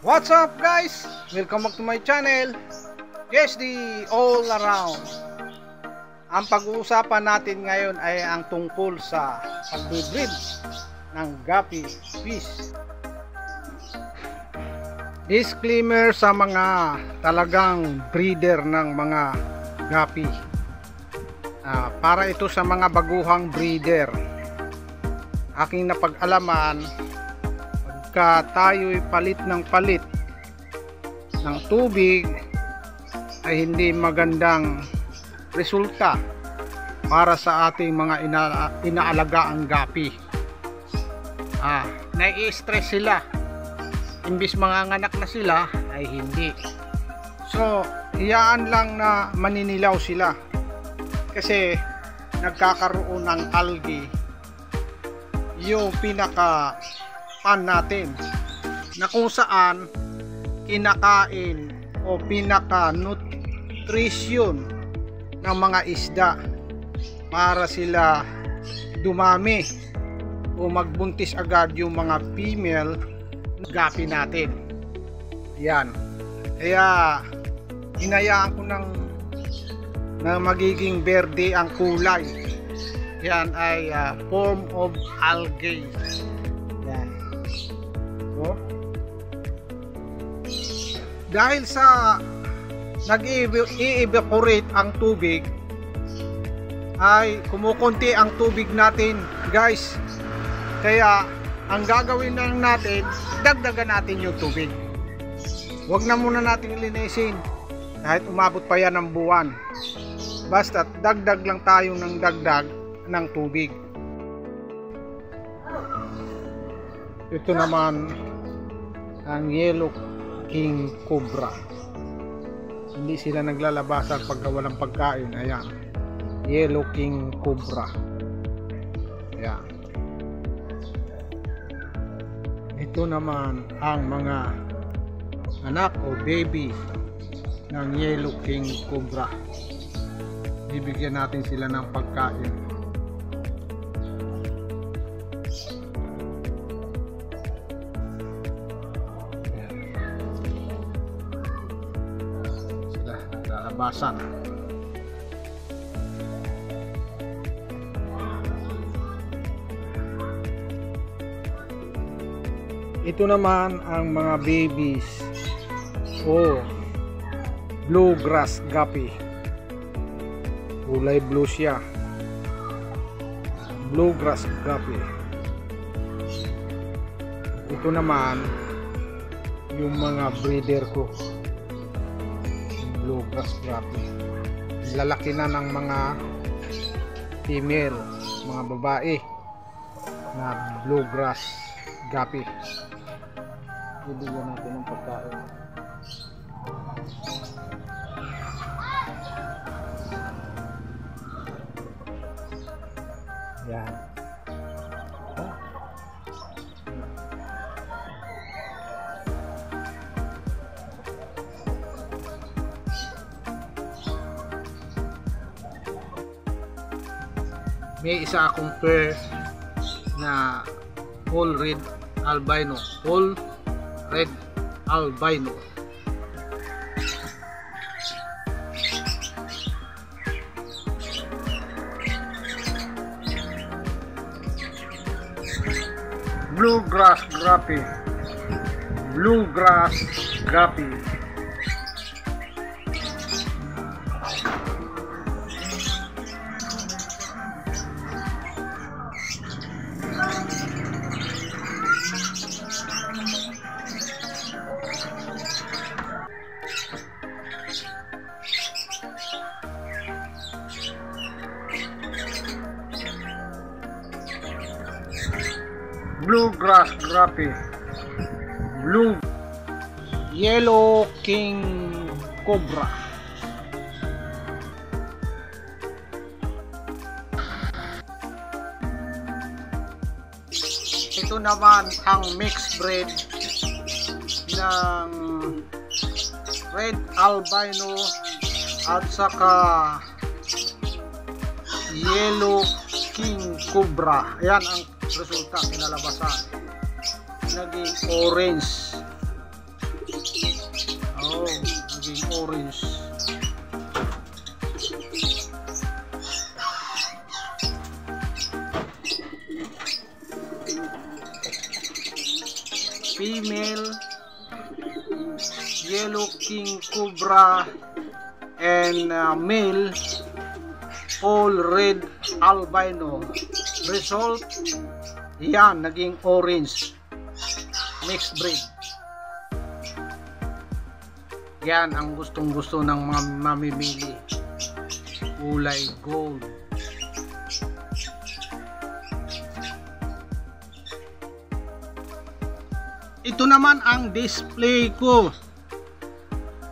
What's up guys? Welcome back to my channel, SD All Around. Ang pag-uusapan natin ngayon ay ang tungkol sa pag-breed ng guppy fish. Disclaimer sa mga talagang breeder ng mga guppy. Para ito sa mga baguhang breeder. Aking napag-alaman, pagka tayo'y palit ng tubig ay hindi magandang resulta para sa ating mga inaalagaang gapi. Nai-stress sila, imbis manganganak na sila ay hindi. So hiyaan lang na maninilaw sila kasi nagkakaroon ng algae, yung pinaka pan natin, na kung saan kinakain o pinaka nutrition ng mga isda para sila dumami o magbuntis agad yung mga female guppy natin. Yan, kaya hinayaan ko na magiging berde ang kulay. Yan ay form of algae. Yan. So, dahil sa nag-i-evaporate ang tubig, ay kumukunti ang tubig natin guys. Kaya ang gagawin lang natin, dagdagan natin yung tubig. Huwag na muna natin linisin kahit umabot pa yan ng buwan. Basta dagdag lang tayo ng dagdag ng tubig. Ito naman ang yellow king cobra. Hindi sila naglalabasan pagka walang pagkain. Ayan, yellow king cobra. Ayan. Ito naman ang mga anak o baby ng yellow king cobra. Bibigyan natin sila ng pagkain. Sila lalabasan. Ito naman ang mga babies o bluegrass guppy. Kulay blue siya, bluegrass guppy. Ito naman yung mga breeder ko, bluegrass guppy. Lalaki na ng mga female, mga babae na bluegrass guppy. Bibigyan natin ng pagkain. Yan. May isa akong pair na whole red albino. Whole red albino. Bluegrass guppy. Bluegrass guppy. Bluegrass guppy. Blue yellow king cobra. Ito naman ang mixed breed ng red albino at saka yellow king cobra. Ayan ang resulta, kinalabasan. Naging orange naging orange. Female Yellow King Cobra and male all red albino. Result, yan, naging orange, mixed breed. Yan ang gustong gusto ng mga mamimili, kulay gold. Ito naman ang display ko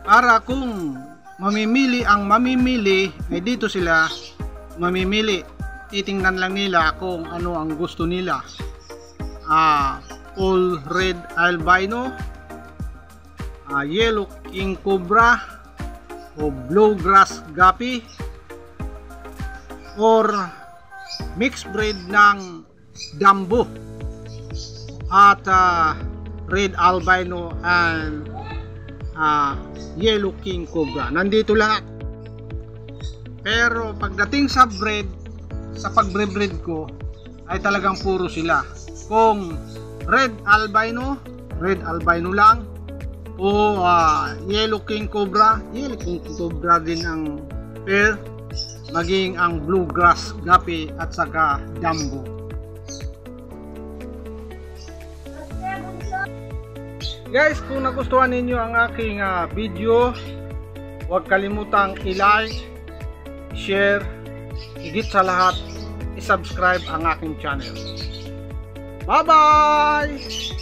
para kung mamimili ang mamimili, ay dito sila mamimili. Titingnan lang nila kung ano ang gusto nila. All red albino, Yellow King Cobra, o Bluegrass Guppy, or mixed breed ng Dumbo at red albino and Yellow King Cobra. Nandito lahat. Pero pagdating sa breed, sa pagbre-breed ko, ay talagang puro sila. Kung red albino lang, o Yellow King Cobra din ang pair, maging ang Bluegrass Guppy at saka Dumbo. Guys, kung nagustuhan ninyo ang aking video, huwag kalimutang i-like, share, higit sa lahat, i-subscribe ang aking channel. Bye-bye!